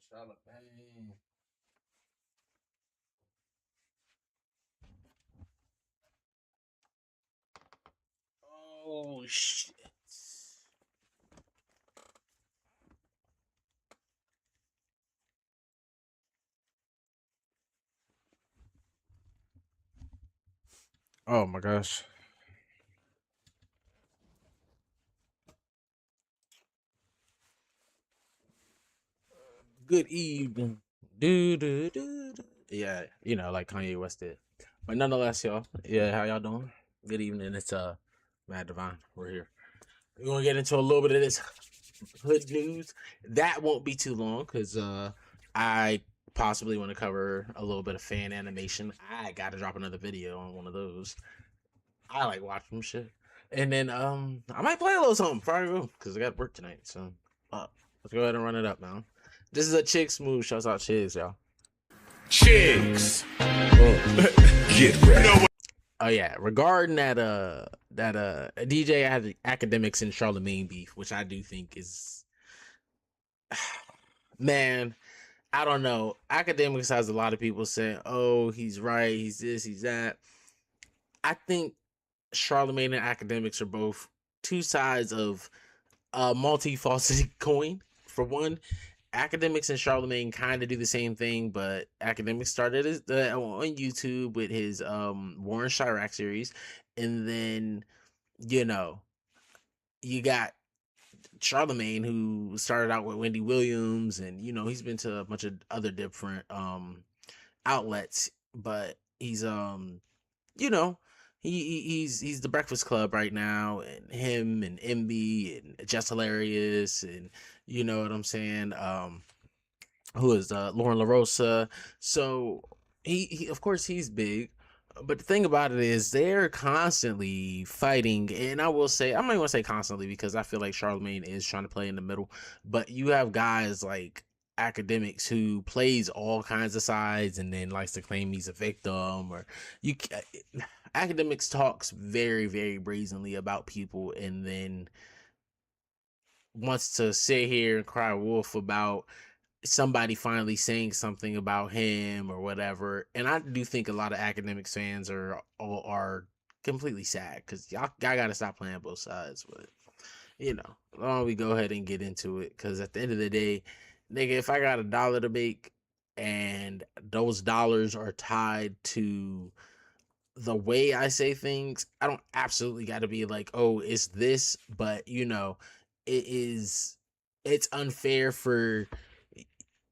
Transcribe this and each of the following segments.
Charlemagne. Oh shit. Oh my gosh. Good evening. Do. Yeah, like Kanye West did. But nonetheless, y'all. Yeah, how y'all doing? Good evening. It's Mad Divine. We're here. We're gonna get into a little bit of this hood news. That won't be too long because I possibly want to cover a little bit of fan animation. I gotta drop another video on one of those. I like watching shit. And then I might play a little something before I go because I got work tonight. So let's go ahead and run it up now. This is a Chick Smooth. Shouts out Chigs, y'all. Chigs. Get ready. Oh yeah, regarding that DJ Academics and Charlemagne beef, which I do think is man, I don't know. Academics has a lot of people saying, "Oh, he's right, he's this, he's that." I think Charlemagne and Academics are both two sides of a multifaceted coin. For one, Academics and Charlemagne kind of do the same thing, but Academics started on YouTube with his Warren Chirac series, and then you got Charlemagne, who started out with Wendy Williams, and he's been to a bunch of other different outlets, but he's you know he's the Breakfast Club right now, and him and MB and Just Hilarious, and you know what I'm saying, who is Lauren LaRosa. So he of course he's big, but the thing about it is they're constantly fighting. And I will say, I'm not going to say constantly because I feel like Charlemagne is trying to play in the middle, but you have guys like Academics who plays all kinds of sides and then likes to claim he's a victim, or Academics talks very, very brazenly about people and then wants to sit here and cry wolf about somebody finally saying something about him or whatever. And I do think a lot of Academics fans are completely sad because y'all gotta stop playing both sides. But why don't we go ahead and get into it? Because at the end of the day, nigga, if I got $1 to make and those dollars are tied to the way I say things, I don't absolutely got to be like, oh, it's this, but it's unfair for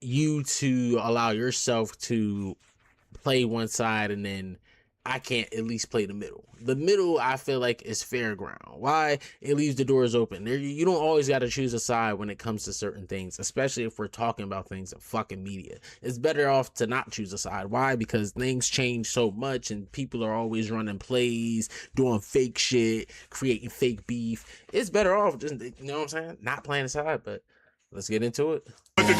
you to allow yourself to play one side and then I can't at least play the middle. The middle, I feel like, is fair ground. Why? It leaves the doors open. You don't always got to choose a side when it comes to certain things, especially if we're talking about things in fucking media. It's better off to not choose a side. Why? Because things change so much and people are always running plays, doing fake shit, creating fake beef. It's better off just, you know what I'm saying? Not playing a side, but let's get into it. I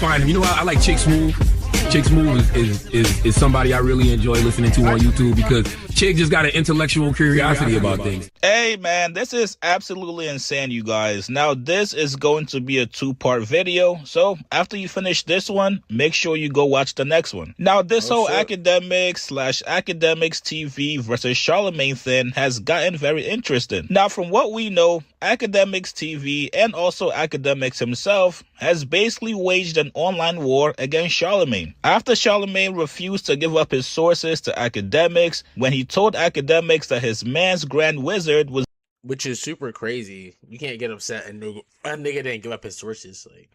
find him. You know what? I like Chick Smooth. Chick Smooth is somebody I really enjoy listening to on YouTube because Chick just got an intellectual curiosity about things. Hey man, this is absolutely insane, you guys. Now this is going to be a 2-part video, so after you finish this one, make sure you go watch the next one. Now this whole Academics TV versus Charlemagne thing has gotten very interesting. Now from what we know, Academics TV and also Academics himself has basically waged an online war against Charlemagne. After Charlemagne refused to give up his sources to Academics when he told Academics that his man's Grand Wizard was, which is super crazy. You can't get upset and a nigga didn't give up his sources. Like,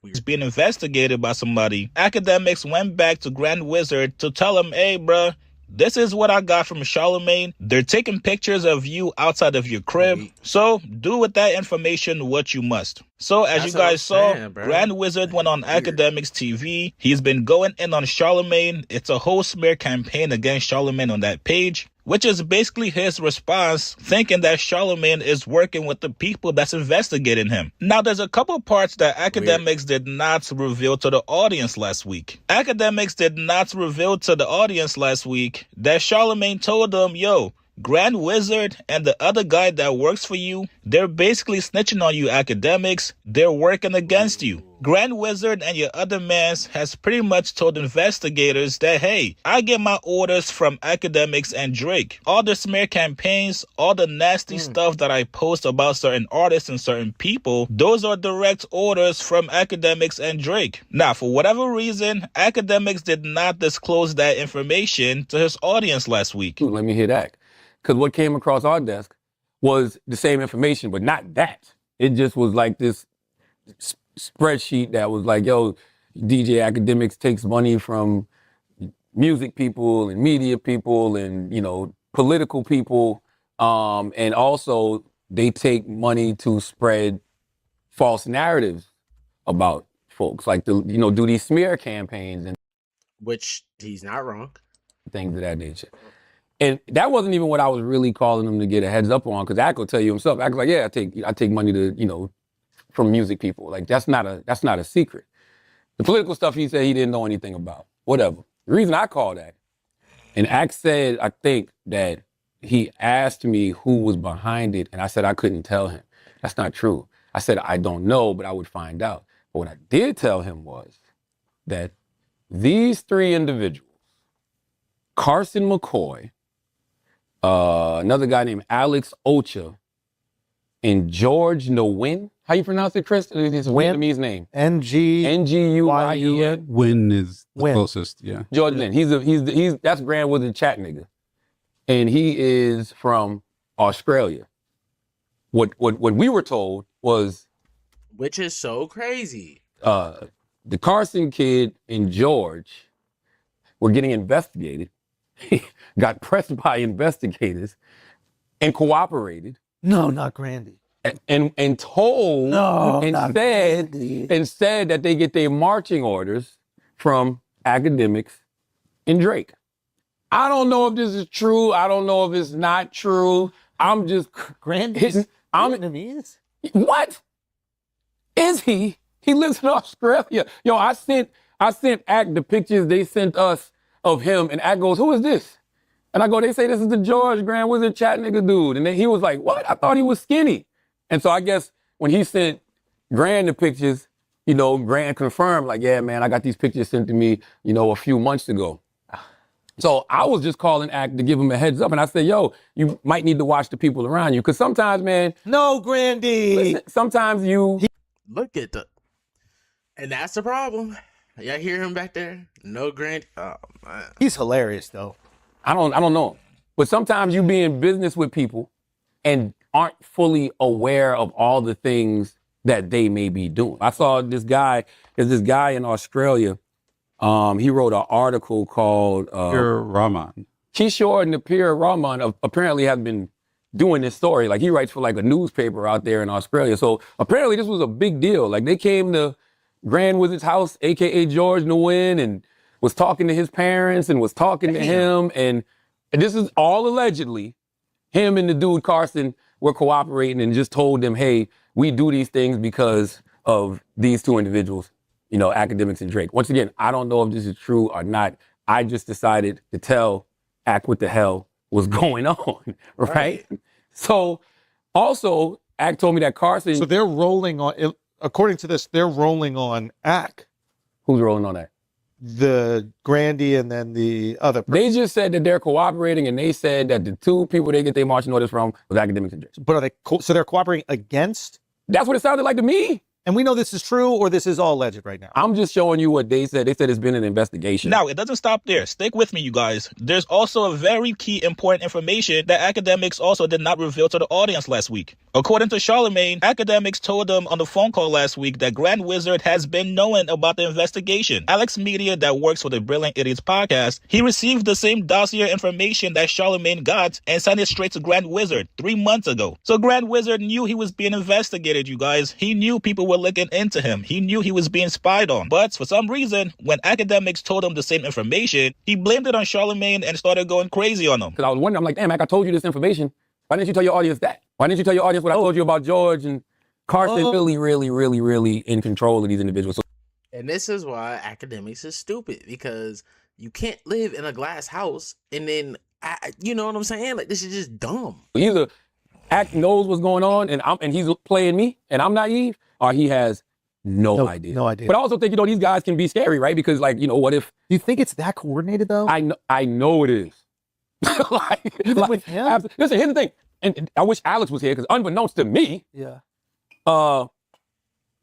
weird. Being investigated by somebody. Academics went back to Grand Wizard to tell him, hey bruh, this is what I got from Charlemagne. They're taking pictures of you outside of your crib. So do with that information what you must. So as you guys saw, Grand Wizard went on Academics TV. He's been going in on Charlemagne. It's a whole smear campaign against Charlemagne on that page, which is basically his response, thinking that Charlemagne is working with the people that's investigating him. Now, there's a couple parts that Academics did not reveal to the audience last week. Academics did not reveal to the audience last week that Charlemagne told them, yo, Grand Wizard and the other guy that works for you, they're basically snitching on you academics. They're working against you. Grand Wizard and your other mans has pretty much told investigators that, hey, I get my orders from academics and Drake. All the smear campaigns, all the nasty stuff that I post about certain artists and certain people, those are direct orders from academics and Drake. Now, for whatever reason, academics did not disclose that information to his audience last week. Let me hear that. Because what came across our desk was the same information, but not that. It just was like this spreadsheet that was like, yo, DJ Academics takes money from music people and media people and, you know, political people. And also they take money to spread false narratives about folks, like do these smear campaigns and which he's not wrong. Things of that nature. And that wasn't even what I was really calling him to get a heads up on, because Ak will tell you himself. Ak was like, yeah, I take money to, from music people. Like that's not a secret. The political stuff he said he didn't know anything about. Whatever. The reason I called that, and Ak said, I think that he asked me who was behind it, and I said I couldn't tell him. That's not true. I said I don't know, but I would find out. But what I did tell him was that these three individuals, Carson McCoy, another guy named Alex Ocha, and George Nguyen. How you pronounce it, Chris? It's a Vietnamese name. Nguyen. Win is the closest, yeah. George Nguyen. He's that's Grand Wizard chat nigga, and he is from Australia. What we were told was, which is so crazy. The Carson kid and George were getting investigated. Got pressed by investigators and cooperated. No, not Grandy. And told and said that they get their marching orders from academics and Drake. I don't know if this is true. I don't know if it's not true. I'm just Grandy's Vietnamese? What? Is he? He lives in Australia. Yo, I sent Ak the pictures they sent us of him, and Ak goes, who is this? And I go, they say this is the George Grand Wizard chat nigga dude. And then he was like, what? I thought he was skinny. And so I guess when he sent Grand the pictures, Grand confirmed, like, yeah, man, I got these pictures sent to me, a few months ago. So I was just calling Ak to give him a heads up. And I said, yo, you might need to watch the people around you. Because sometimes, man. No, Grandy. Listen, sometimes you. Look at the. And that's the problem. Y'all hear him back there? No Grandy. Oh, man. He's hilarious, though. I don't know. But sometimes you be in business with people and aren't fully aware of all the things that they may be doing. I saw there's this guy in Australia. He wrote an article called Pure Rahman. Kishore and Napir Rahman apparently have been doing this story. Like he writes for like a newspaper out there in Australia. So apparently this was a big deal. Like they came to Grand Wizard's house, aka George Nguyen, and was talking to his parents and was talking to him. And this is all allegedly. Him and the dude Carson were cooperating and just told them, hey, we do these things because of these two individuals, academics and Drake. Once again, I don't know if this is true or not. I just decided to tell Ak what the hell was going on, right? So also, Ak told me that Carson... So they're rolling on, according to this, they're rolling on Ak. Who's rolling on that? The Grandy and then the other person. They just said that they're cooperating, and they said that the two people they get their marching orders from was academics and Drake. But are they so they're cooperating against? That's what it sounded like to me. And we know this is true, or this is all alleged right now? I'm just showing you what they said. They said it's been an investigation. Now, it doesn't stop there. Stick with me, you guys. There's also a very key important information that academics also did not reveal to the audience last week. According to Charlemagne, academics told them on the phone call last week that Grand Wizard has been knowing about the investigation. Alex Media, that works for the Brilliant Idiots podcast, he received the same dossier information that Charlemagne got and sent it straight to Grand Wizard 3 months ago. So Grand Wizard knew he was being investigated, you guys. He knew people were looking into him. He knew he was being spied on. But for some reason, when academics told him the same information, he blamed it on Charlemagne and started going crazy on him. Because I was wondering, I'm like, damn, Ak, I told you this information. Why didn't you tell your audience that? Why didn't you tell your audience what I told you about George and Carson? Really in control of these individuals. And this is why academics is stupid, because you can't live in a glass house and then you know what I'm saying? Like, this is just dumb. Either Act knows what's going on and he's playing me and I'm naive, or he has no idea. No idea. But I also think, these guys can be scary, right? Because like, what if... Do you think it's that coordinated though? I know it is. With him? Listen, here's the thing. And I wish Alex was here, because unbeknownst to me, Yeah.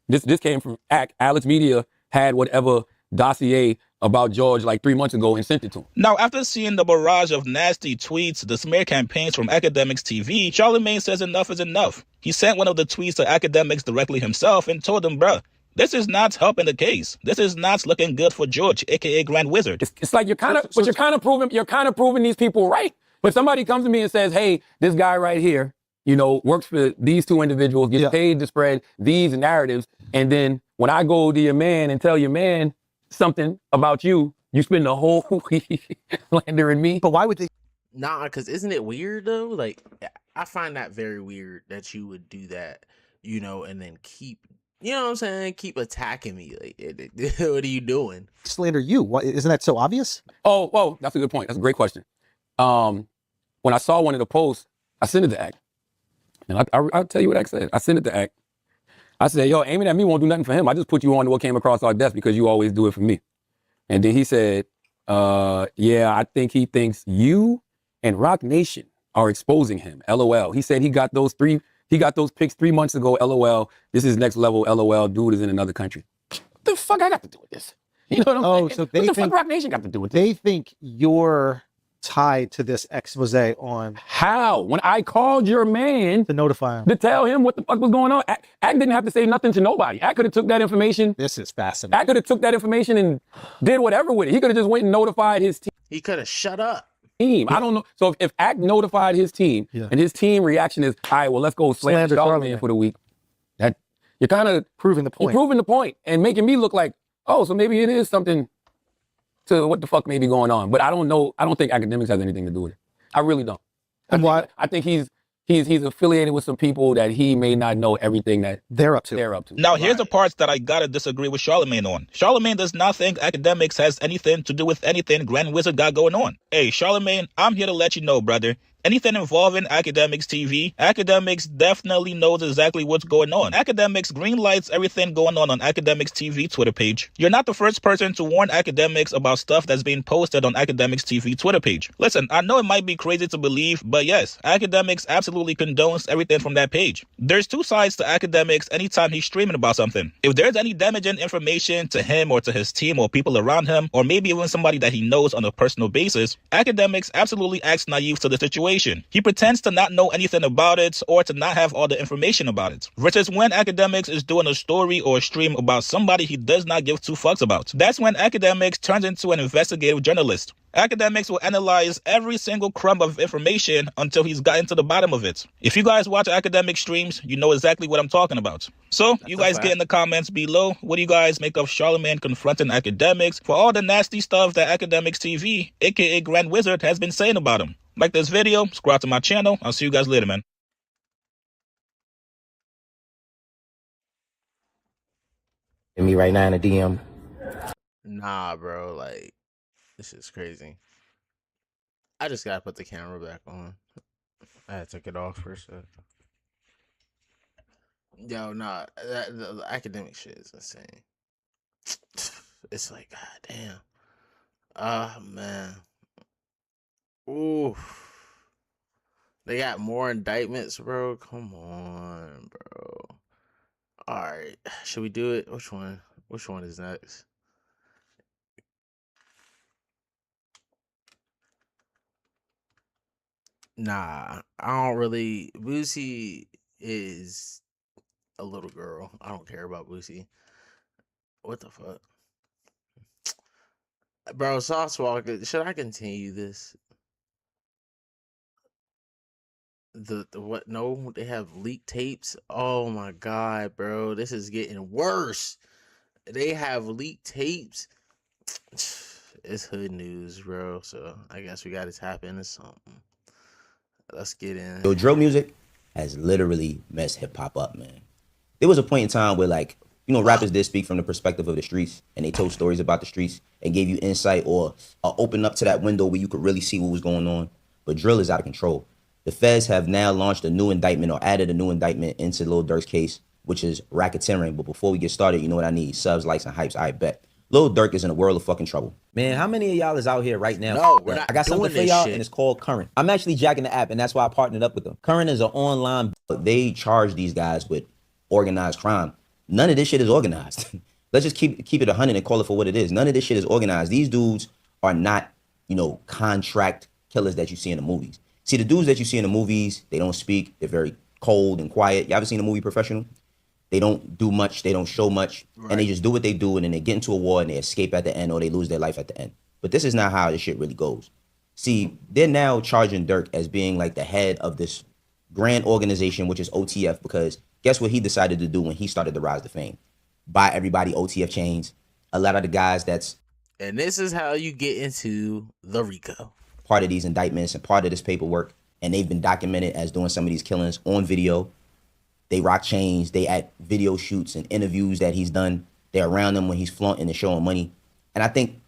this came from Alex Media had whatever dossier about George like 3 months ago and sent it to him. Now, after seeing the barrage of nasty tweets, the smear campaigns from Academics TV, Charlamagne says enough is enough. He sent one of the tweets to Academics directly himself and told them, bruh, this is not helping the case. This is not looking good for George, aka Grand Wizard. It's like you're kind of proving these people right. But somebody comes to me and says, hey, this guy right here, works for these two individuals, gets paid to spread these narratives. And then when I go to your man and tell your man something about you, you spend the whole week slandering me. But why would they? Nah, because isn't it weird though? Like, I find that very weird that you would do that, and then keep, what I'm saying? Keep attacking me. Like, what are you doing? Slander you? What, isn't that so obvious? Oh, well, that's a good point. That's a great question. When I saw one of the posts, I sent it to Act. And I'll tell you what Act said. I sent it to Act. I said, yo, aiming at me won't do nothing for him. I just put you on to what came across our desk because you always do it for me. And then he said, yeah, I think he thinks you and Rock Nation are exposing him. LOL. He said he got those pics 3 months ago. LOL. This is next level. LOL. Dude is in another country. What the fuck I got to do with this? You know what I'm saying? So they what the think fuck Rock Nation got to do with this? They think you're tied to this expose on How? When I called your man to notify him. to tell him what the fuck was going on, Act didn't have to say nothing to nobody. Act could have took that information. This is fascinating. Act could have took that information and did whatever with it. He could have just went and notified his team. He could have shut up. I don't know. So if Act notified his team and his team reaction is, all right, well, let's go slander Charlamagne for the week. That you're kind of proving the point. You're proving the point and making me look like, oh, so maybe it is something to what the fuck may be going on. But I don't know. I don't think Academics has anything to do with it. I really don't. I think he's affiliated with some people that he may not know everything that they're up to. Now, here's the parts that I gotta disagree with Charlamagne on. Charlamagne does not think Academics has anything to do with anything Grand Wizard got going on. Hey, Charlamagne, I'm here to let you know, brother. Anything involving Academics TV, Academics definitely knows exactly what's going on. Academics greenlights everything going on Academics TV Twitter page. You're not the first person to warn Academics about stuff that's being posted on Academics TV Twitter page. Listen, I know it might be crazy to believe, but yes, Academics absolutely condones everything from that page. There's two sides to Academics anytime he's streaming about something. If there's any damaging information to him or to his team or people around him, or maybe even somebody that he knows on a personal basis, Academics absolutely acts naive to the situation. He pretends to not know anything about it or to not have all the information about it. Versus when Academics is doing a story or a stream about somebody he does not give two fucks about. That's when Academics turns into an investigative journalist. Academics will analyze every single crumb of information until he's gotten to the bottom of it. If you guys watch Academic streams, you know exactly what I'm talking about. So, you guys get in the comments below. What do you guys make of Charlamagne confronting Academics for all the nasty stuff that Academics TV, aka Grand Wizard, has been saying about him? Like this video, subscribe to my channel. I'll see you guys later, man. Me right now in a DM. Nah, bro, like, this is crazy. I just gotta put the camera back on. I had to take it off for a sec. Yo, nah, the academic shit is insane. It's like, god damn. Ah, man. Ooh. They got more indictments, bro. Come on, bro. All right. Should we do it? Which one? Which one is next? Nah, I don't really. Boosie is a little girl. I don't care about Boosie. What the fuck? Bro, Sauce Walker, should I continue this? The what? No, they have leaked tapes. Oh my god, bro, this is getting worse. They have leaked tapes. It's hood news, bro. So I guess we got to tap into something. Let's get in. Yo, drill music has literally messed hip hop up, man. There was a point in time where, like, you know, rappers did speak from the perspective of the streets, and they told stories about the streets and gave you insight or opened up to that window where you could really see what was going on. but drill is out of control. The feds have now launched a new indictment or added a new indictment into Lil Durk's case, which is racketeering. But before we get started, you know what I need? Subs, likes, and hypes. I bet. Lil Durk is in a world of fucking trouble. Man, how many of y'all is out here right now? No, we're not. I got something for y'all, and it's called Current. I'm actually jacking the app, and that's why I partnered up with them. Current is an online. They charge these guys with organized crime. None of this shit is organized. Let's just keep it 100 and call it for what it is. None of this shit is organized. These dudes are not, contract killers that you see in the movies. See, the dudes that you see in the movies, they don't speak. They're very cold and quiet. You ever seen a movie Professional? They don't do much. They don't show much. Right. And they just do what they do, and then they get into a war and they escape at the end, or they lose their life at the end. But this is not how this shit really goes. See, they're now charging Durk as being like the head of this grand organization, which is OTF, because guess what he decided to do when he started to rise to fame? Buy everybody OTF chains. A lot of the guys that's... And this is how you get into the RICO. Part of these indictments and part of this paperwork, and they've been documented as doing some of these killings on video. They rock chains. They at video shoots and interviews that he's done. They're around him when he's flaunting and showing money. And I think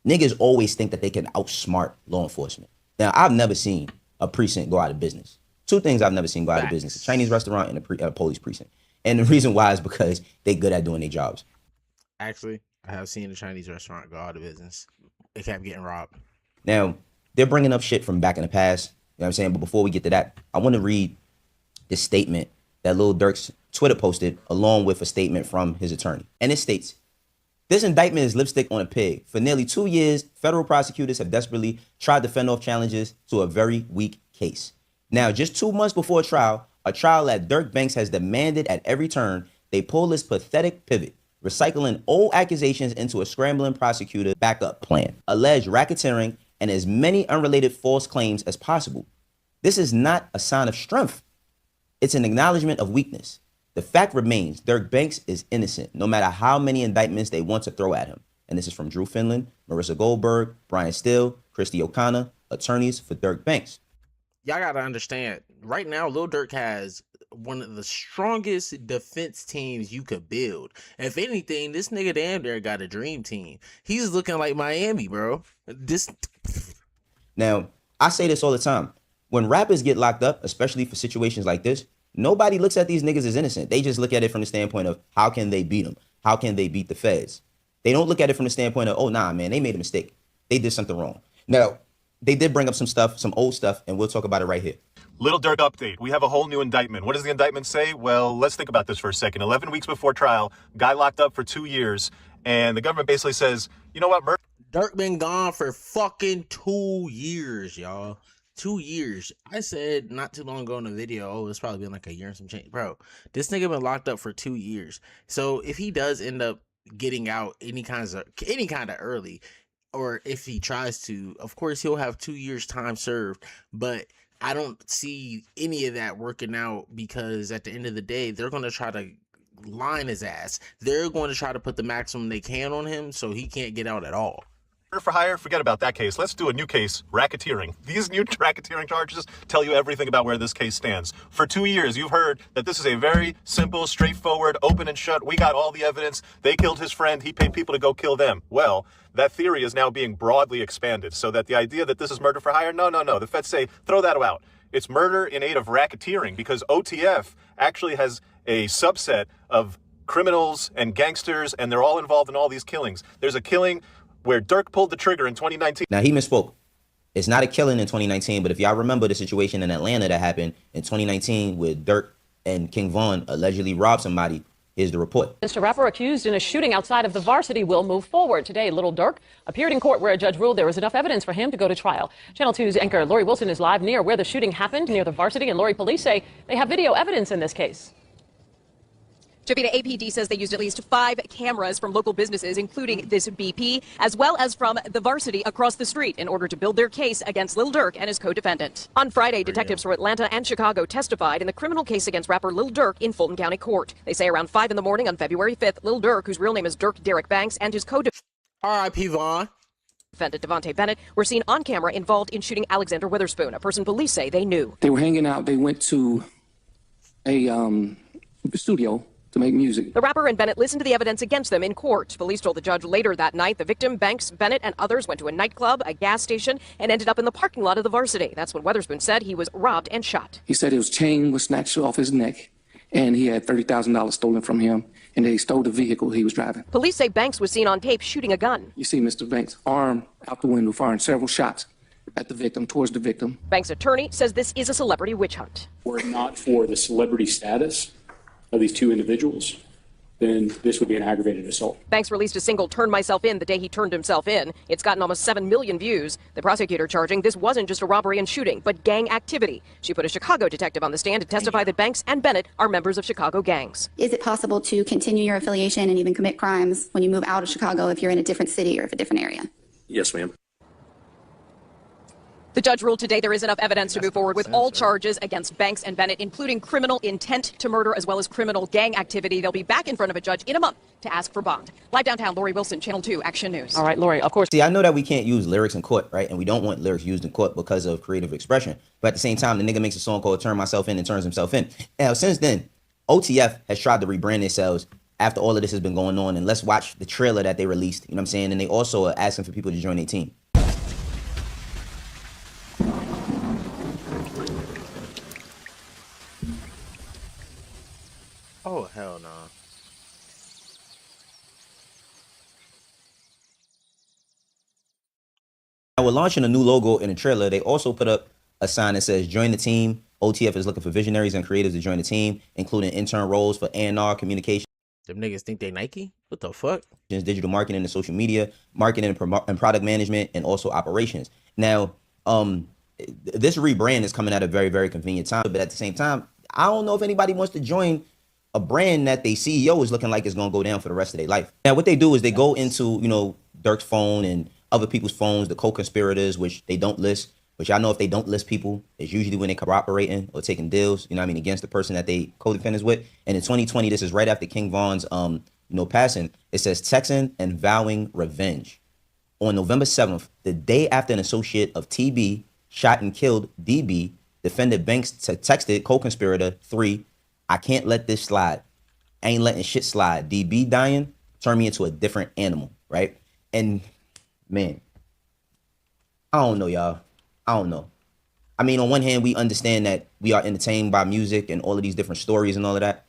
niggas always think that they can outsmart law enforcement. Now, I've never seen a precinct go out of business. Two things I've never seen go out of business: a Chinese restaurant and a police precinct. And the reason why is because they're good at doing their jobs. Actually, I have seen a Chinese restaurant go out of business. They kept getting robbed. Now, they're bringing up shit from back in the past. You know what I'm saying? But before we get to that, I want to read this statement that Lil Durk's Twitter posted, along with a statement from his attorney. And it states, "This indictment is lipstick on a pig. For nearly 2 years, federal prosecutors have desperately tried to fend off challenges to a very weak case. Now, just 2 months before trial, a trial that Durk Banks has demanded at every turn, they pull this pathetic pivot, recycling old accusations into a scrambling prosecutor backup plan, alleged racketeering, and as many unrelated false claims as possible. This is not a sign of strength. It's an acknowledgement of weakness. The fact remains, Durk Banks is innocent, no matter how many indictments they want to throw at him." And this is from Drew Finland, Marissa Goldberg, Brian Steele, Christy O'Connor, attorneys for Durk Banks. Y'all gotta understand, right now, Lil Durk has one of the strongest defense teams you could build. If anything, this nigga damn near got a dream team. He's looking like Miami, bro. Now, I say this all the time. When rappers get locked up, especially for situations like this, nobody looks at these niggas as innocent. They just look at it from the standpoint of how can they beat them? How can they beat the feds? They don't look at it from the standpoint of, oh, nah, man, they made a mistake. They did something wrong. Now, they did bring up some stuff, some old stuff, and we'll talk about it right here. Little Durk update. We have a whole new indictment. What does the indictment say? Well, let's think about this for a second. 11 weeks before trial, guy locked up for 2 years, and the government basically says, you know what, Durk been gone for fucking 2 years, y'all. 2 years. I said not too long ago in the video, it's probably been like a year and some change. Bro, this nigga been locked up for 2 years. So if he does end up getting out any kind of early, or if he tries to, of course he'll have 2 years time served. But I don't see any of that working out, because at the end of the day, they're going to try to line his ass. They're going to try to put the maximum they can on him so he can't get out at all. For hire, forget about that case. Let's do a new case, racketeering. These new racketeering charges tell you everything about where this case stands. For 2 years, you've heard that this is a very simple, straightforward, open and shut. We got all the evidence. They killed his friend. He paid people to go kill them. Well, that theory is now being broadly expanded, so that the idea that this is murder for hire, no. The feds say, throw that out. It's murder in aid of racketeering, because OTF actually has a subset of criminals and gangsters, and they're all involved in all these killings. There's a killing where Durk pulled the trigger in 2019. Now, he misspoke. It's not a killing in 2019, but if y'all remember the situation in Atlanta that happened in 2019 where Durk and King Von allegedly robbed somebody, here's the report. Mr. Rapper accused in a shooting outside of the Varsity will move forward. Today, Little Durk appeared in court where a judge ruled there was enough evidence for him to go to trial. Channel 2's anchor Lori Wilson is live near where the shooting happened, near the Varsity, and Lori, police say they have video evidence in this case. Javita, APD says they used at least 5 cameras from local businesses, including this BP, as well as from the Varsity across the street, in order to build their case against Lil Durk and his co-defendant. On Friday, detectives from Atlanta and Chicago testified in the criminal case against rapper Lil Durk in Fulton County Court. They say around 5 in the morning on February 5th, Lil Durk, whose real name is Durk Derek Banks, and his co-defendant, R.I.P. Vaughn, defendant Devontae Bennett, were seen on camera involved in shooting Alexander Witherspoon, a person police say they knew. They were hanging out. They went to a studio to make music. The rapper and Bennett listened to the evidence against them in court. Police told the judge later that night the victim, Banks, Bennett, and others went to a nightclub, a gas station, and ended up in the parking lot of the Varsity. That's when Weatherspoon said he was robbed and shot. He said his chain was snatched off his neck, and he had $30,000 stolen from him, and they stole the vehicle he was driving. Police say Banks was seen on tape shooting a gun. You see Mr. Banks' arm out the window firing several shots at the victim, towards the victim. Banks' attorney says this is a celebrity witch hunt. Were it not for the celebrity status of these two individuals, then this would be an aggravated assault. Banks released a single "Turn Myself In" the day he turned himself in. It's gotten almost 7 million views. The prosecutor charging this wasn't just a robbery and shooting, but gang activity. She put a Chicago detective on the stand to testify that Banks and Bennett are members of Chicago gangs. Is it possible to continue your affiliation and even commit crimes when you move out of Chicago if you're in a different city or if a different area? Yes, ma'am. The judge ruled today there is enough evidence to move forward with all charges against Banks and Bennett, including criminal intent to murder as well as criminal gang activity. They'll be back in front of a judge in a month to ask for bond. Live downtown, Lori Wilson, Channel 2 Action News. All right, Lori, of course. See, I know that we can't use lyrics in court, right? And we don't want lyrics used in court because of creative expression. But at the same time, the nigga makes a song called Turn Myself In and turns himself in. Now, since then, OTF has tried to rebrand themselves after all of this has been going on. And let's watch the trailer that they released. You know what I'm saying? And they also are asking for people to join their team. Oh, hell no. Now, we're launching a new logo in the trailer. They also put up a sign that says, join the team. OTF is looking for visionaries and creatives to join the team, including intern roles for A&R, communication. Them niggas think they Nike? What the fuck? Digital marketing and social media, marketing and product management, and also operations. Now, this rebrand is coming at a very, very convenient time. But at the same time, I don't know if anybody wants to join a brand that the CEO is looking like is going to go down for the rest of their life. Now, what they do is they go into, you know, Dirk's phone and other people's phones, the co-conspirators, which they don't list, which I know if they don't list people, it's usually when they're cooperating or taking deals, you know what I mean, against the person that they co-defendants with. And in 2020, this is right after King Von's, passing. It says texting and vowing revenge. On November 7th, the day after an associate of TB shot and killed DB, defendant Banks texted co-conspirator 3, I can't let this slide. I ain't letting shit slide. DB dying turned me into a different animal, right? And man, I don't know, y'all. I don't know. I mean, on one hand, we understand that we are entertained by music and all of these different stories and all of that.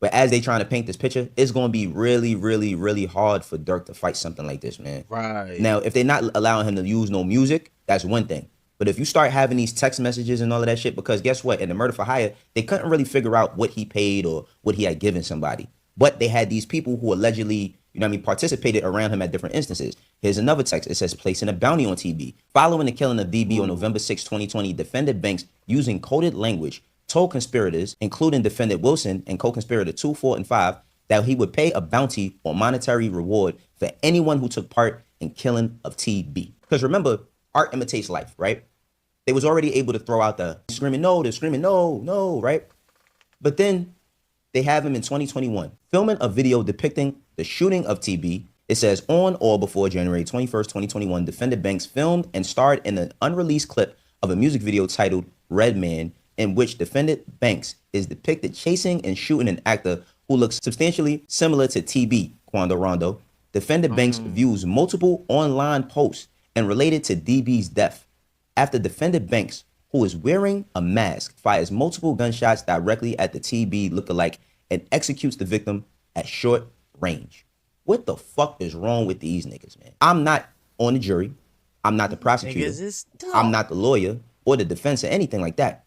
But as they trying to paint this picture, it's going to be really, really, really hard for Dirk to fight something like this, man. Right. Now, if they're not allowing him to use no music, that's one thing. But if you start having these text messages and all of that shit, because guess what? In the murder for hire, they couldn't really figure out what he paid or what he had given somebody. But they had these people who allegedly, you know what I mean, participated around him at different instances. Here's another text. It says, placing a bounty on TB. Following the killing of DB on November 6, 2020, defendant Banks, using coded language, told conspirators, including defendant Wilson and co-conspirator 2, 4, and 5, that he would pay a bounty or monetary reward for anyone who took part in killing of TB. Because remember, art imitates life, right? They was already able to throw out the screaming no, they're screaming no, right? But then they have him in 2021 filming a video depicting the shooting of TB. It says, on or before January 21st, 2021, defendant Banks filmed and starred in an unreleased clip of a music video titled Red Man, in which defendant Banks is depicted chasing and shooting an actor who looks substantially similar to TB, Quando Rondo. Defendant Banks views multiple online posts and related to DB's death. After defendant Banks, who is wearing a mask, fires multiple gunshots directly at the TB lookalike and executes the victim at short range. What the fuck is wrong with these niggas, man? I'm not on the jury. I'm not the prosecutor. I'm not the lawyer or the defense or anything like that.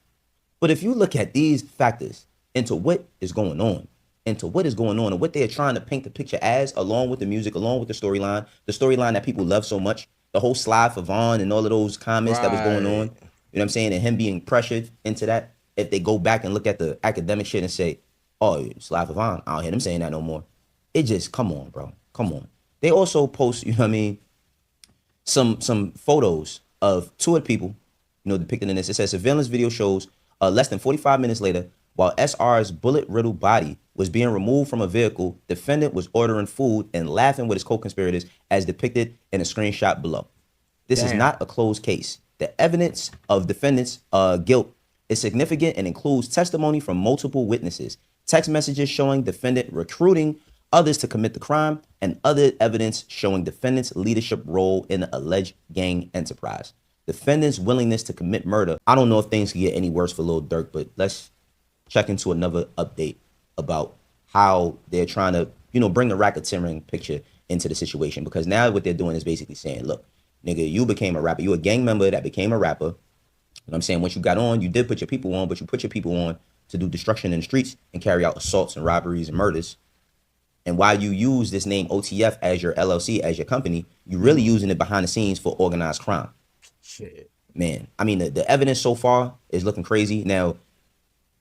But if you look at these factors into what is going on, and what they are trying to paint the picture as, along with the music, along with the storyline that people love so much, the whole slide for Vaughn and all of those comments that was going on, you know what I'm saying, and him being pressured into that. If they go back and look at the academic shit and say, oh, slide for Vaughn, I don't hear them saying that no more. It just, come on, bro, come on. They also post, you know what I mean, some photos of two of the people, you know, depicted in this. It says surveillance video shows less than 45 minutes later, while SR's bullet-riddled body was being removed from a vehicle, defendant was ordering food and laughing with his co-conspirators as depicted in a screenshot below. This is not a closed case. The evidence of defendant's guilt is significant and includes testimony from multiple witnesses, text messages showing defendant recruiting others to commit the crime, and other evidence showing defendant's leadership role in the alleged gang enterprise. Defendant's willingness to commit murder. I don't know if things can get any worse for Lil Durk, but let's check into another update about how they're trying to, bring the racketeering picture into the situation. Because now what they're doing is basically saying, look, nigga, you became a rapper. You a gang member that became a rapper. You know what I'm saying? Once you got on, you did put your people on, but you put your people on to do destruction in the streets and carry out assaults and robberies and murders. And while you use this name OTF as your LLC, as your company, you're really using it behind the scenes for organized crime. Shit. Man, I mean, the evidence so far is looking crazy. Now,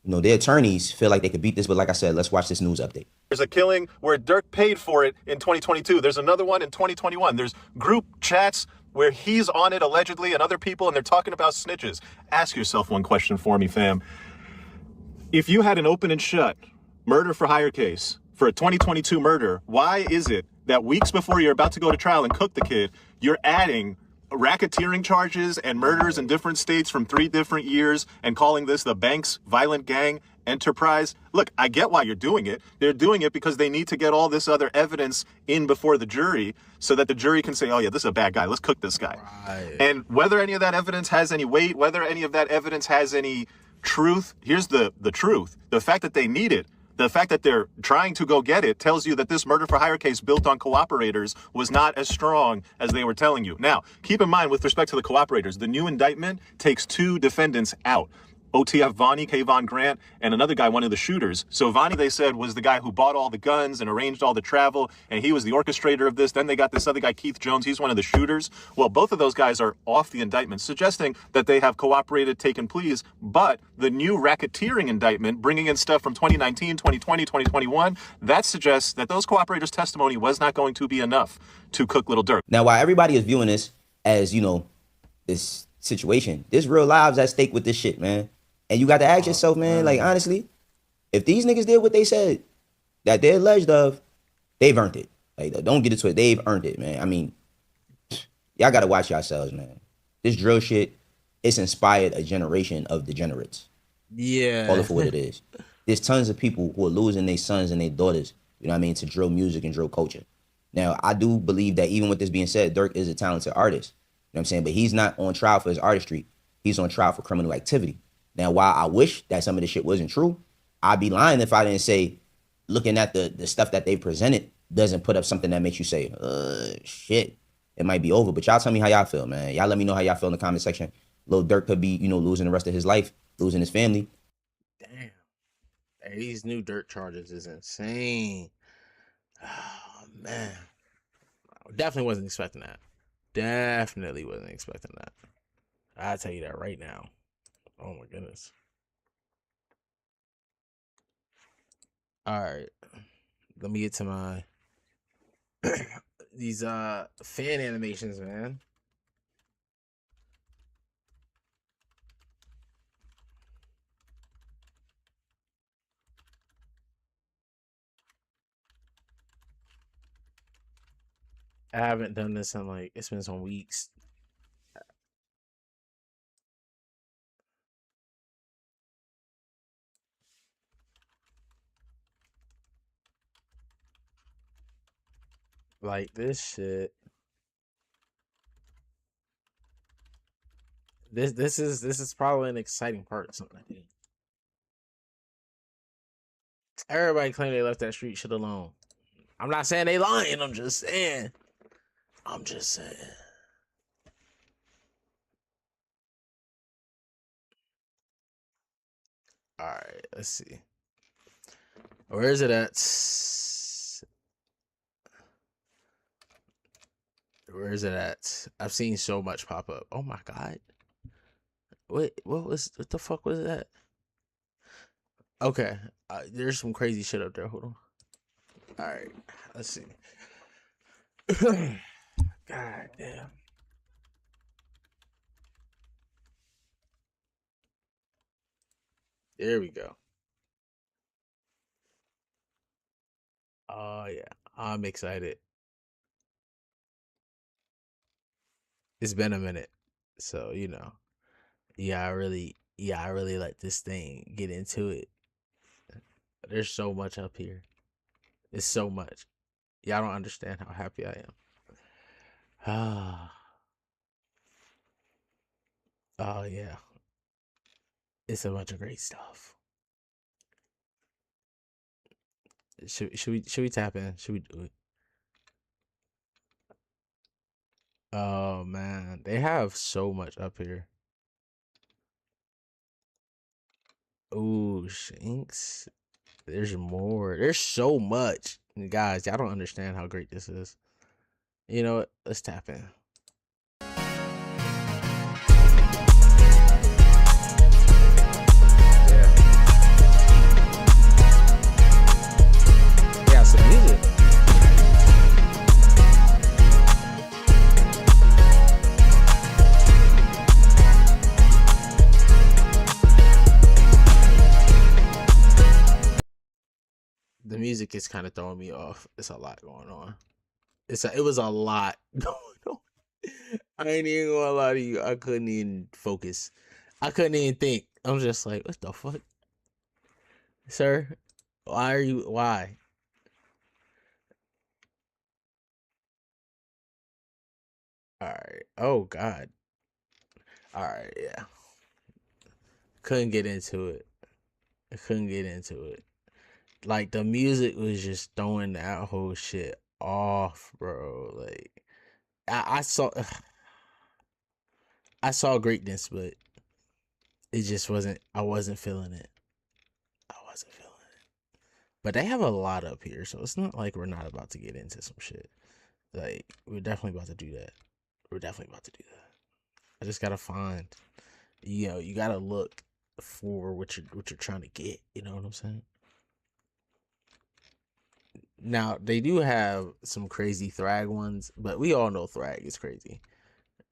their attorneys feel like they could beat this, but like I said, let's watch this news update. There's a killing where Dirk paid for it in 2022. There's another one in 2021. There's group chats where he's on it allegedly and other people, and they're talking about snitches. Ask yourself one question for me, fam. If you had an open and shut murder for hire case for a 2022 murder, why is it that weeks before you're about to go to trial and cook the kid, you're adding racketeering charges and murders in different states from 3 different years and calling this the bank's violent gang enterprise? Look, I get why you're doing it. They're doing it because they need to get all this other evidence in before the jury so that the jury can say, oh yeah, this is a bad guy. Let's cook this guy. Right. And whether any of that evidence has any weight, whether any of that evidence has any truth, here's the truth. The fact that they need it, the fact that they're trying to go get it tells you that this murder for hire case built on cooperators was not as strong as they were telling you. Now, keep in mind with respect to the cooperators, the new indictment takes 2 defendants out. OTF Vonnie, Kayvon Grant, and another guy, one of the shooters. So Vonnie, they said, was the guy who bought all the guns and arranged all the travel, and he was the orchestrator of this. Then they got this other guy, Keith Jones. He's one of the shooters. Well, both of those guys are off the indictment, suggesting that they have cooperated, taken pleas. But the new racketeering indictment, bringing in stuff from 2019, 2020, 2021, that suggests that those cooperators' testimony was not going to be enough to cook Lil Durk. Now, while everybody is viewing this as, this situation, there's real lives at stake with this shit, man. And you got to ask yourself, man, like, honestly, if these niggas did what they said that they're alleged of, they've earned it. Like, don't get it twisted. They've earned it, man. I mean, y'all got to watch yourselves, man. This drill shit, it's inspired a generation of degenerates. Yeah. Call it for what it is. There's tons of people who are losing their sons and their daughters, to drill music and drill culture. Now, I do believe that even with this being said, Durk is a talented artist. You know what I'm saying? But he's not on trial for his artistry. He's on trial for criminal activity. Now, while I wish that some of this shit wasn't true, I'd be lying if I didn't say, looking at the stuff that they presented doesn't put up something that makes you say, shit, it might be over. But y'all tell me how y'all feel, man. Y'all let me know how y'all feel in the comment section. Lil Durk could be, losing the rest of his life, losing his family. Damn. Hey, these new dirt charges is insane. Oh, man. Definitely wasn't expecting that. Definitely wasn't expecting that. I'll tell you that right now. Oh my goodness. All right. Let me get to my these fan animations, man. I haven't done this in it's been some weeks. Like this shit. This is probably an exciting part of something. Everybody claim they left that street shit alone. I'm not saying they lying. I'm just saying. All right, let's see. Where is it at? Where is it at? I've seen so much pop up. Oh my god. Wait, what the fuck was that? Okay, there's some crazy shit up there. Hold on. All right, let's see. God damn. There we go. Oh yeah, I'm excited. It's been a minute, so yeah, I really yeah, I really let this thing get into it. There's so much up here. It's so much. Y'all don't understand how happy I am. Ah, oh yeah, it's a bunch of great stuff. Should we tap in? Should we do it? Oh man, they have so much up here. Ooh, Shanks. There's more. There's so much. And guys, y'all don't understand how great this is. You know what? Let's tap in. Yeah, some music. The music is kind of throwing me off. It's a lot going on. It was a lot going on. I ain't even gonna lie to you. I couldn't even focus. I couldn't even think. I'm just like, what the fuck, sir? Why are you? Why? All right. Oh God. All right. Yeah. Couldn't get into it. I couldn't get into it. Like the music was just throwing that whole shit off, bro. Like I saw. I saw greatness, but it just wasn't. I wasn't feeling it. I wasn't feeling it. But they have a lot up here, so it's not like we're not about to get into some shit. Like we're definitely about to do that. We're definitely about to do that. I just gotta find. You gotta look for what you're trying to get. You know what I'm saying? Now they do have some crazy Thrag ones, but we all know Thrag is crazy.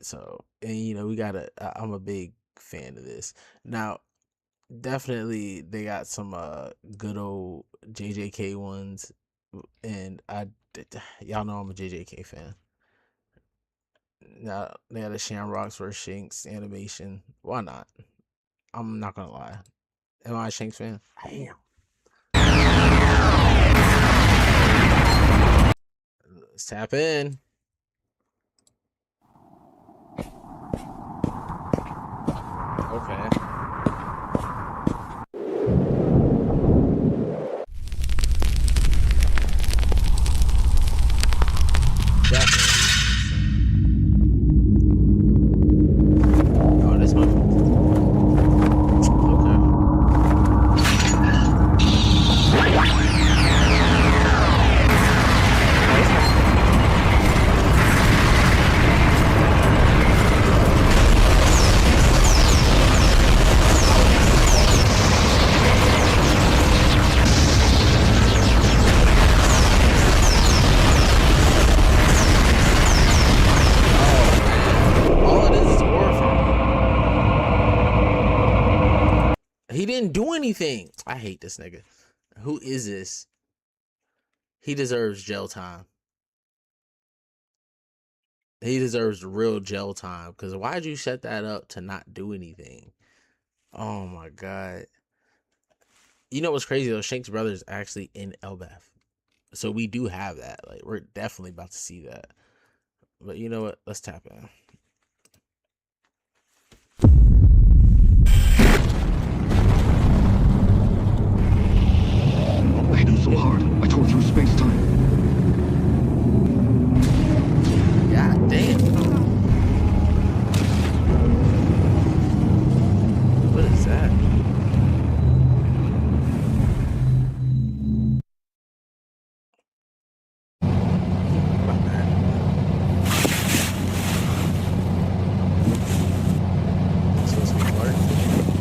So, and we gotta. I'm a big fan of this. Now, definitely they got some good old JJK ones, and y'all know I'm a JJK fan. Now they got a Shamrocks vs Shanks animation. Why not? I'm not gonna lie. Am I a Shanks fan? I am. Let's tap in. Okay. Definitely. Oh, this one. He didn't do anything. I hate this nigga. Who is this? He deserves jail time. He deserves real jail time. Because why'd you set that up to not do anything? Oh my God. You know what's crazy though? Shanks Brothers actually in Elbath. So we do have that. Like, we're definitely about to see that. But you know what? Let's tap in. I hit him so hard, I tore through space-time. God damn. What is that?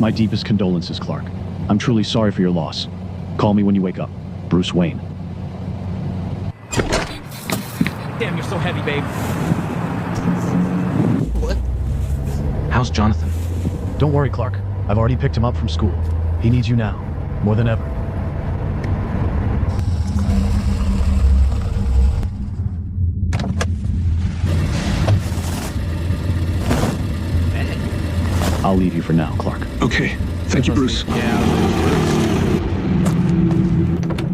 My deepest condolences, Clark. I'm truly sorry for your loss. Call me when you wake up. Bruce Wayne. Damn, you're so heavy, babe. What? How's Jonathan? Don't worry, Clark. I've already picked him up from school. He needs you now, more than ever. I'll leave you for now, Clark. Okay. Thank you, Bruce.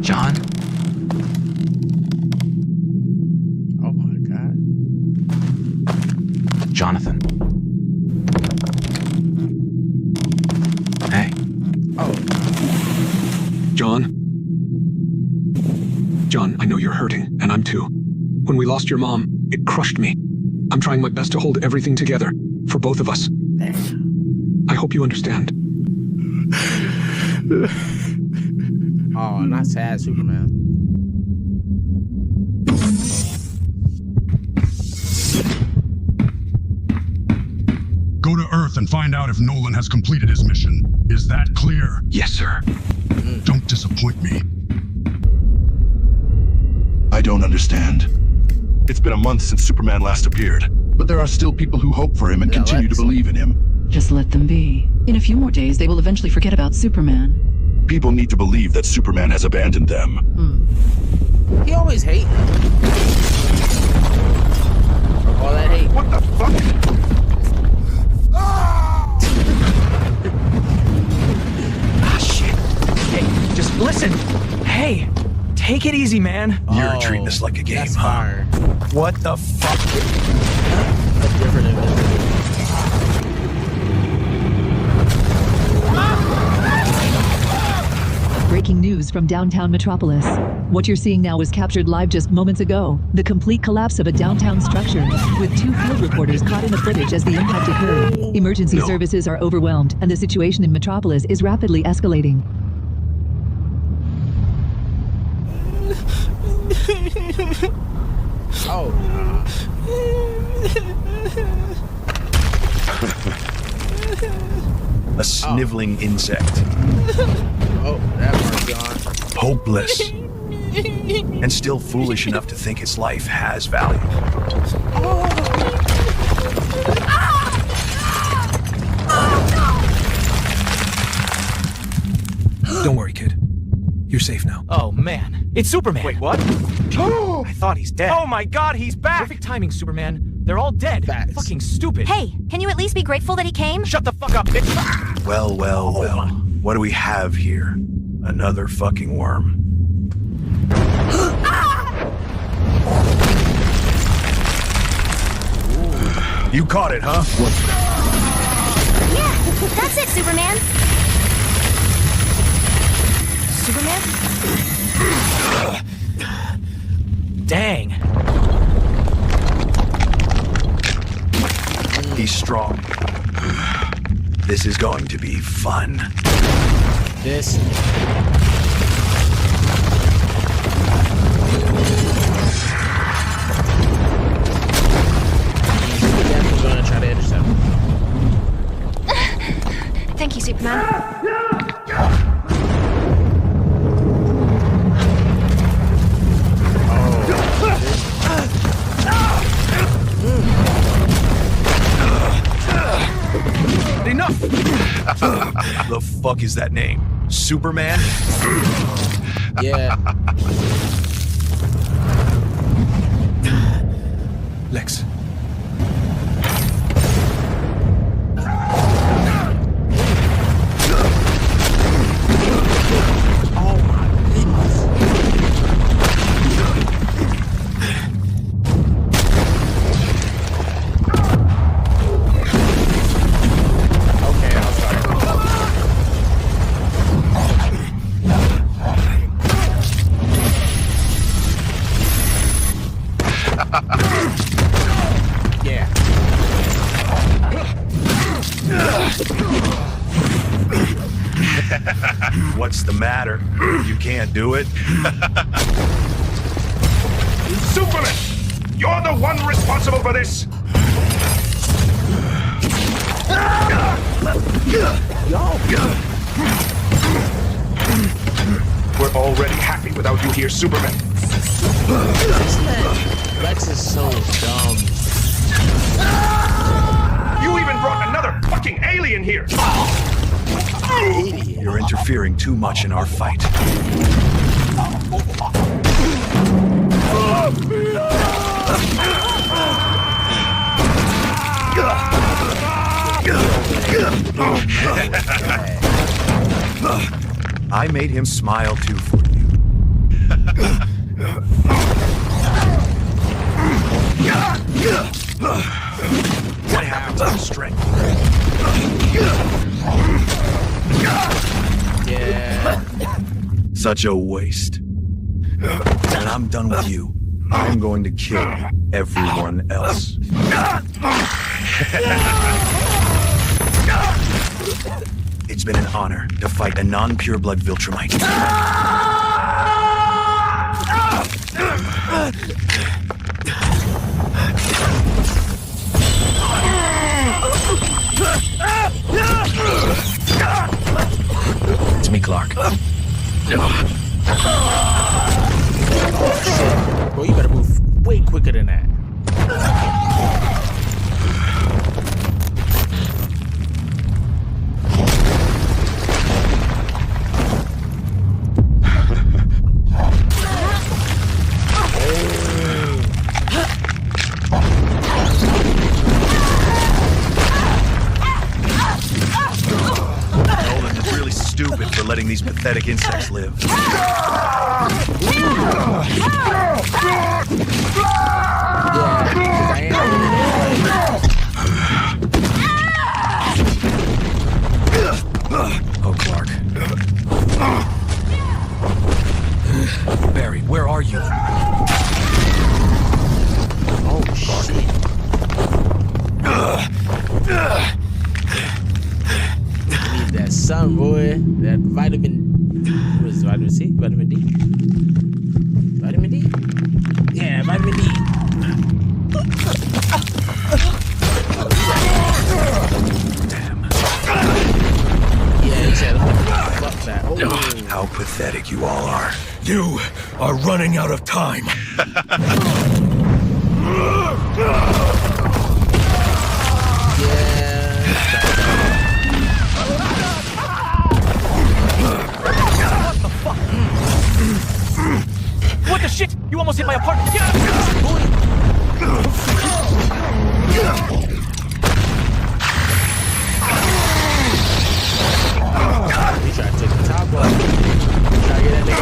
John? Oh my God. Jonathan. Hey. Oh. John? John, I know you're hurting, and I'm too. When we lost your mom, it crushed me. I'm trying my best to hold everything together, for both of us. I hope you understand. Oh, not sad, Superman. Go to Earth and find out if Nolan has completed his mission. Is that clear? Yes, sir. Don't disappoint me. I don't understand. It's been a month since Superman last appeared, but there are still people who hope for him and continue to believe in him. Just let them be. In a few more days, they will eventually forget about Superman. People need to believe that Superman has abandoned them. He always hate. All that hate. What the fuck? Ah, shit. Hey, just listen. Hey, take it easy, man. You're treating this like a game, That's huh? hard. What the fuck? A different individual. Breaking news from downtown Metropolis. What you're seeing now was captured live just moments ago. The complete collapse of a downtown structure, with 2 field reporters caught in the footage as the impact occurred. Emergency services are overwhelmed, and the situation in Metropolis is rapidly escalating. Oh, A sniveling insect. Oh, that part's gone. Hopeless. And still foolish enough to think its life has value. Don't worry, kid. You're safe now. Oh, man. It's Superman. Wait, what? I thought he's dead. Oh, my God, he's back. Perfect timing, Superman. They're all dead. Fucking stupid. Hey, can you at least be grateful that he came? Shut the fuck up, bitch. Well, well, well. What do we have here? Another fucking worm. You caught it, huh? Yeah, that's it, Superman. Superman? Dang. He's strong. This is going to be fun. This. Definitely gonna try to intercept him. Thank you, Superman. Enough! The fuck is that name? Superman? Yeah. Lex. Yeah. What's the matter? You can't do it? Superman! You're the one responsible for this! We're already happy without you here, Superman. Lex is so dumb. You even brought another fucking alien here! You're interfering too much in our fight. I made him smile too for you. What happened to your strength? Yeah. Such a waste. When I'm done with you, I'm going to kill everyone else. It's been an honor to fight a non-pureblood Viltrumite. It's me, Clark. Bro, you better move way quicker than that. Nolan is really stupid for letting these pathetic insects live. Oh, Clark. Barry, where are you? Oh, shit. You need that sun, boy. That vitamin. What is it, vitamin C? Vitamin D? Vitamin D? Yeah, vitamin D. Damn. Yeah, he said, fuck that. Oh. How pathetic you all are. You are running out of time. What the shit? You almost hit my apartment. Get out of He tried to take the top off. He tried to get that nigga a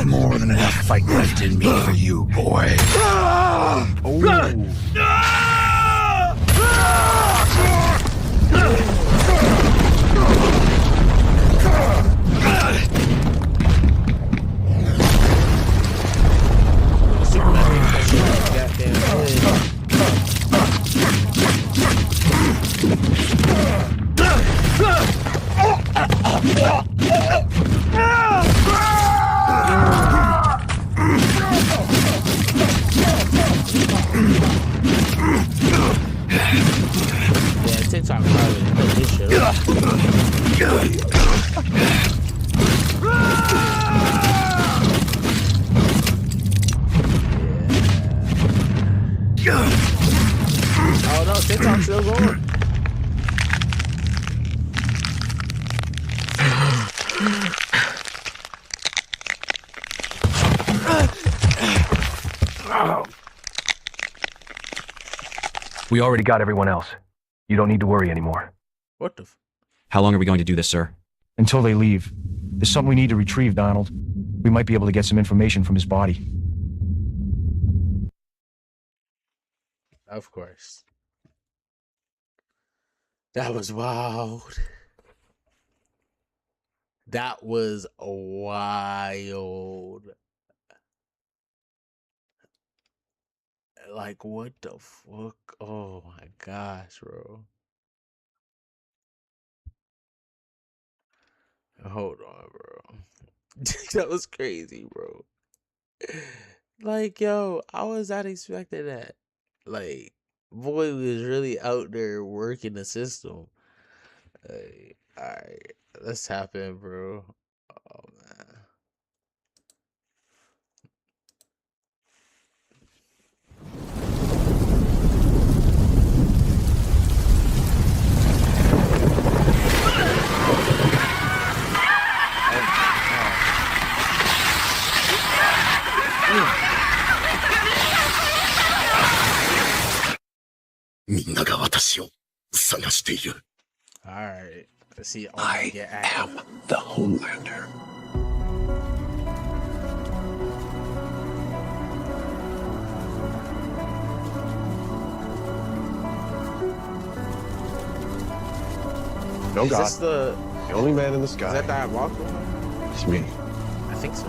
More than enough fight left in me for you, boy. Yeah, TikTok probably put this shit up. Oh no, TikTok's still going. We already got everyone else. You don't need to worry anymore. What the? How long are we going to do this, sir? Until they leave. There's something we need to retrieve, Donald. We might be able to get some information from his body. Of course. That was wild. That was wild. Like, what the fuck? Oh my gosh, bro. Hold on, bro. That was crazy, bro. Like, yo, I was not expecting that. Like, boy was really out there working the system. Like, all right, let's tap in, bro. Oh man. Alright, let's see. I am the Homelander. No Is God. this the only man in the sky. Is that Diabolical? It's me. I think so.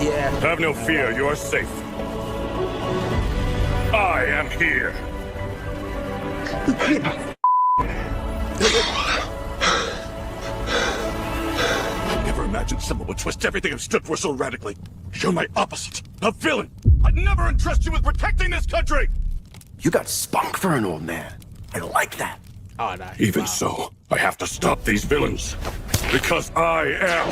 Yeah. Have no fear, you are safe. I am here. I never imagined someone would twist everything I've stood for so radically. You're my opposite, a villain. I'd never entrust you with protecting this country. You got spunk for an old man. I like that. Oh, nice. Even so, I have to stop these villains. Because I am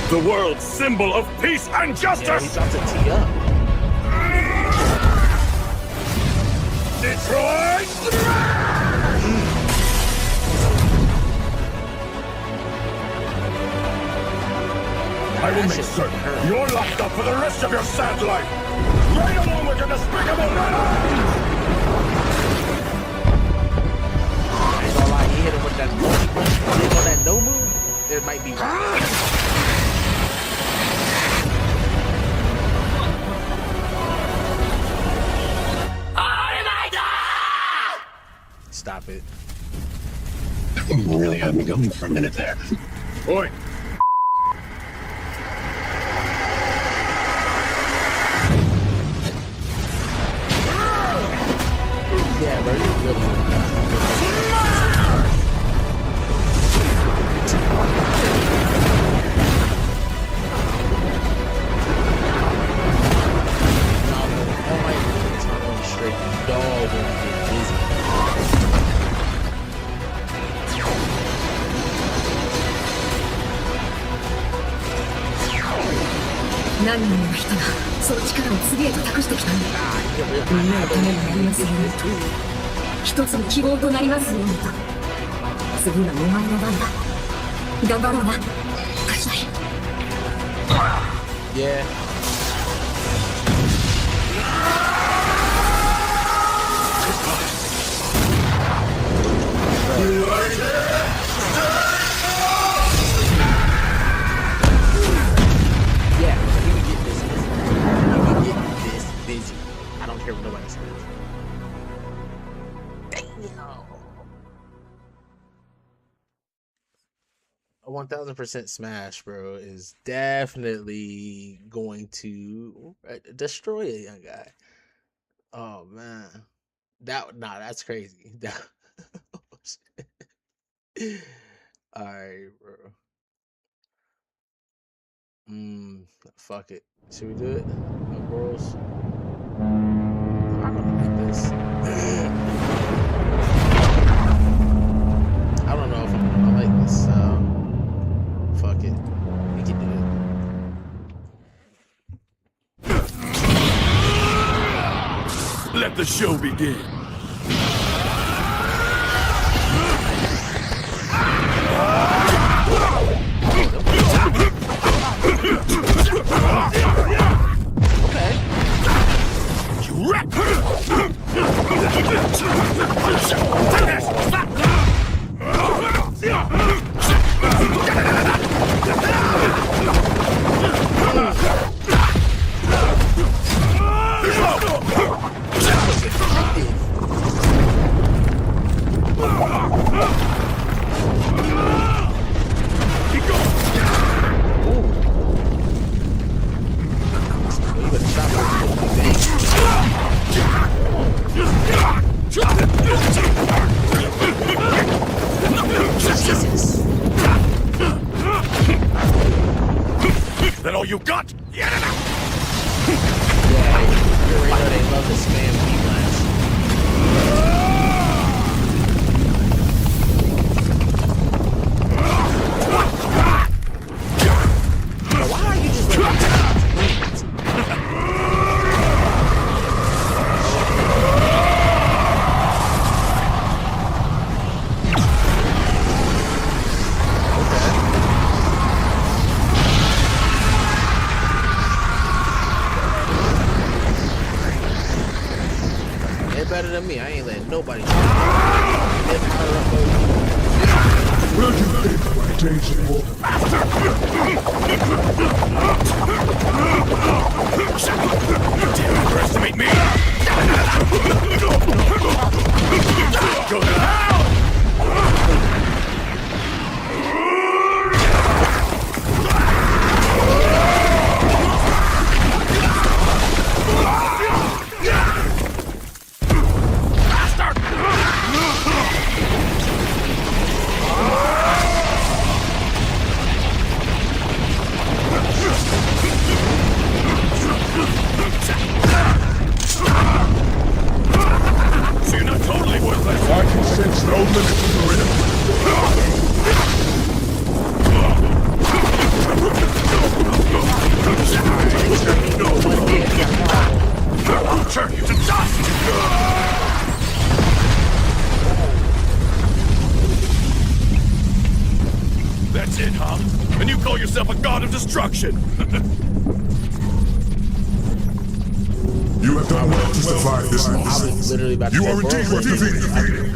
the world's symbol of peace and justice! Yeah, he's about to tee up. Detroit! I will make certain you're locked up for the rest of your sad life! Right along with your despicable villains! I ain't gonna lie, he hit him with that no move. There might be right. Stop it. You really had me going for a minute there. Oi! Yeah, bro, you really. Straight dog when you get busy. 何人もの人がその力を次へと託してきたんだ。みんなのためになりますようにと、一つの希望となりますようにと。次はお前の番だ。頑張ろうな、柏井。Yeah. Yeah, we can get this busy. We can get this busy. I don't care what nobody says. Damn. A 1000% smash, bro, is definitely going to destroy a young guy. Oh man, that's crazy. All right, bro. Fuck it. Should we do it? No bros. I don't like this. I don't know if I like this. Fuck it. We can do it. Let the show begin. Okay. You wreck! already know they love to spam B blast. Why are you just letting me They're better than me. I ain't letting nobody live higher up over me. Will you think my days of war? You dare underestimate me? Go to hell! So you're not totally worthless. I can sense no limit to your enemy. I'll turn you to dust! That's it, huh? And you call yourself a god of destruction? You have done well to survive this I loss. was literally about to You say, are indeed worth defeating.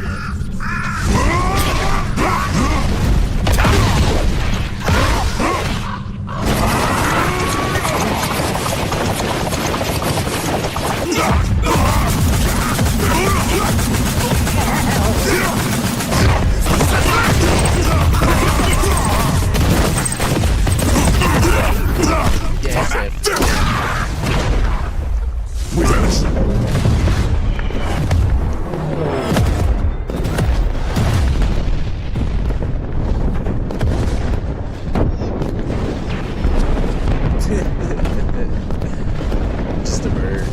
Just a bird.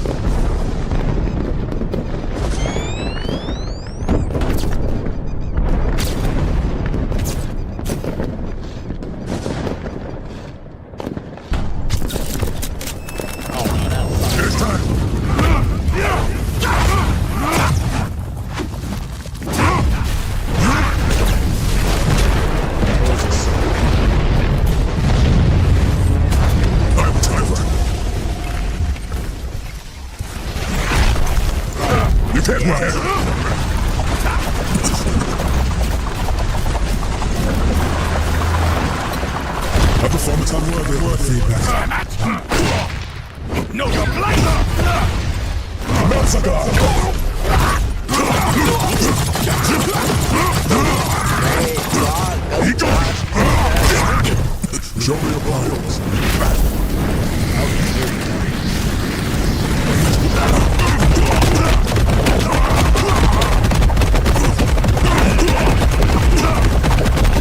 It's time. I'm Tyler. You can't run. A performance unworthy of feedback. No, you're blind! Massacre! Show me your bios.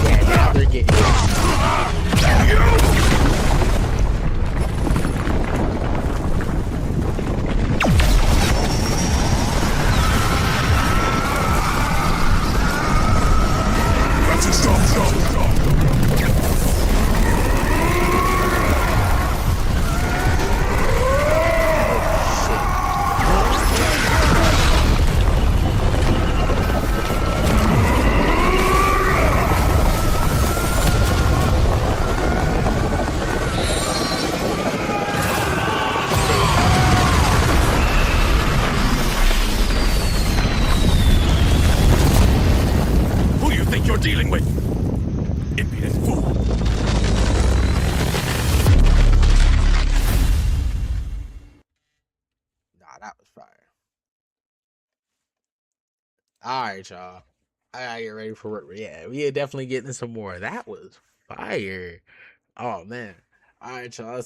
Yeah, now they're getting That's it, stop. Who do you think you're dealing with? Impudent fool. Nah, that was fire. Alright, y'all. I gotta get ready for work. Yeah, we are definitely getting some more. That was fire. Oh man. Alright, y'all.